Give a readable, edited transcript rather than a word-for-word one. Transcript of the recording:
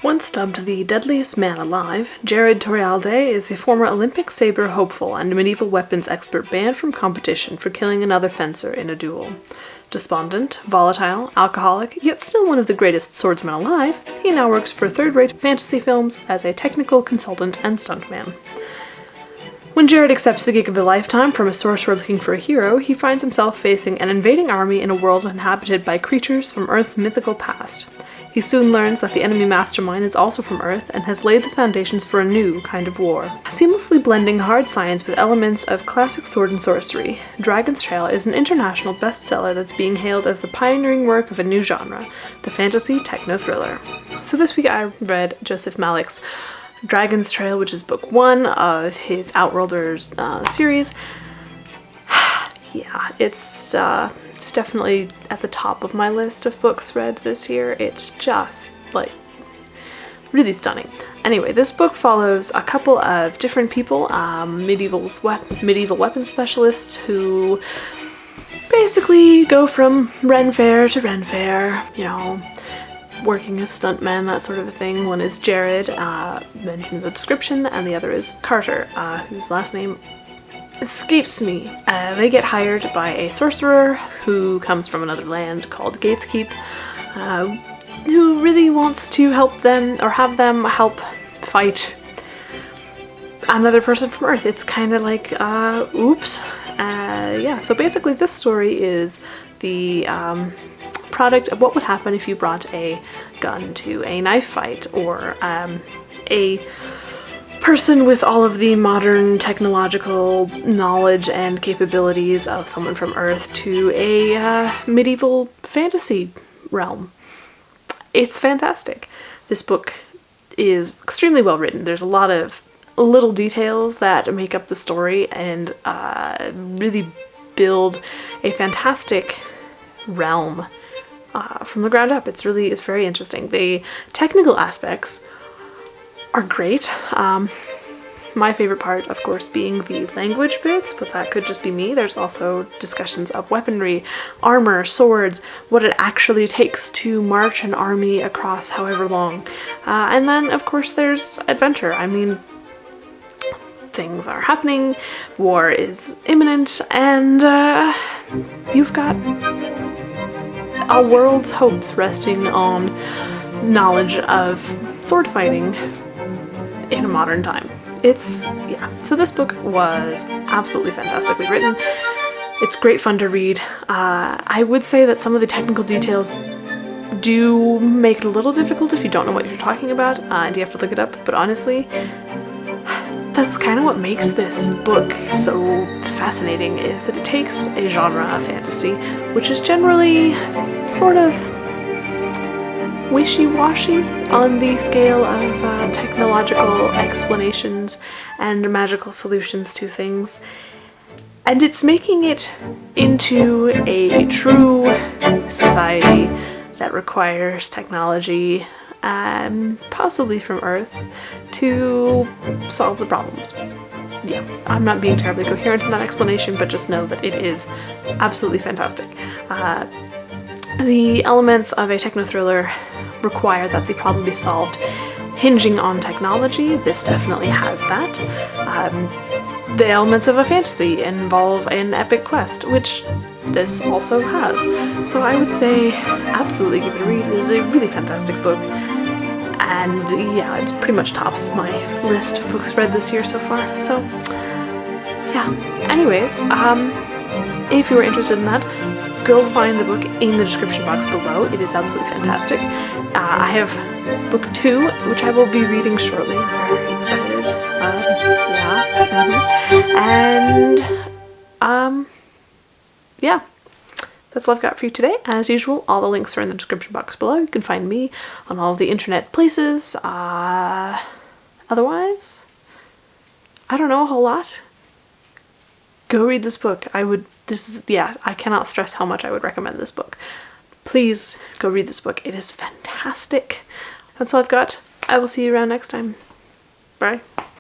Once dubbed the deadliest man alive, Jared Torialde is a former Olympic saber hopeful and medieval weapons expert banned from competition for killing another fencer in a duel. Despondent, volatile, alcoholic, yet still one of the greatest swordsmen alive, he now works for third-rate fantasy films as a technical consultant and stuntman. When Jared accepts the gig of a lifetime from a sorcerer looking for a hero, he finds himself facing an invading army in a world inhabited by creatures from Earth's mythical past. He soon learns that the enemy mastermind is also from Earth and has laid the foundations for a new kind of war. Seamlessly blending hard science with elements of classic sword and sorcery, Dragon's Trail is an international bestseller that's being hailed as the pioneering work of a new genre, the fantasy techno-thriller. So this week I read Joseph Malik's Dragon's Trail, which is book 1 of his Outworlders series. Yeah, it's definitely at the top of my list of books read this year. It's just, like, really stunning. Anyway, this book follows a couple of different people, medieval weapons specialists who basically go from Ren Fair to Ren Fair, you know, working as stuntman, that sort of a thing. One is Jared, mentioned in the description, and the other is Carter, whose last name escapes me. They get hired by a sorcerer who comes from another land called Gateskeep, who really wants to help them, or have them help fight another person from Earth. It's kind of like, oops. Yeah, so basically this story is the product of what would happen if you brought a gun to a knife fight, or a person with all of the modern technological knowledge and capabilities of someone from Earth to a medieval fantasy realm. It's fantastic. This book is extremely well written. There's a lot of little details that make up the story and really build a fantastic realm from the ground up. It's very interesting. The technical aspects are great. My favorite part, of course, being the language bits, but that could just be me. There's also discussions of weaponry, armor, swords, what it actually takes to march an army across however long. And then, of course, there's adventure. I mean, things are happening, war is imminent, and you've got a world's hopes resting on knowledge of sword fighting in a modern time. Yeah. So this book was absolutely fantastically written. It's great fun to read. I would say that some of the technical details do make it a little difficult if you don't know what you're talking about, and you have to look it up, but honestly, that's kind of what makes this book so fascinating, is that it takes a genre of fantasy, which is generally sort of wishy-washy on the scale of technological explanations and magical solutions to things, and it's making it into a true society that requires technology, possibly from Earth, to solve the problems. Yeah, I'm not being terribly coherent in that explanation, but just know that it is absolutely fantastic. The elements of a techno-thriller require that the problem be solved hinging on technology. This definitely has that. The elements of a fantasy involve an epic quest, which this also has. So I would say absolutely give it a read. It is a really fantastic book. And yeah, it pretty much tops my list of books read this year so far. So yeah. Anyways, if you were interested in that, go find the book in the description box below. It is absolutely fantastic. I have book 2, which I will be reading shortly. I'm very excited. Yeah, that's all I've got for you today. As usual, all the links are in the description box below. You can find me on all of the internet places. Otherwise, I don't know a whole lot. Go read this book. I cannot stress how much I would recommend this book. Please go read this book. It is fantastic. That's all I've got. I will see you around next time. Bye.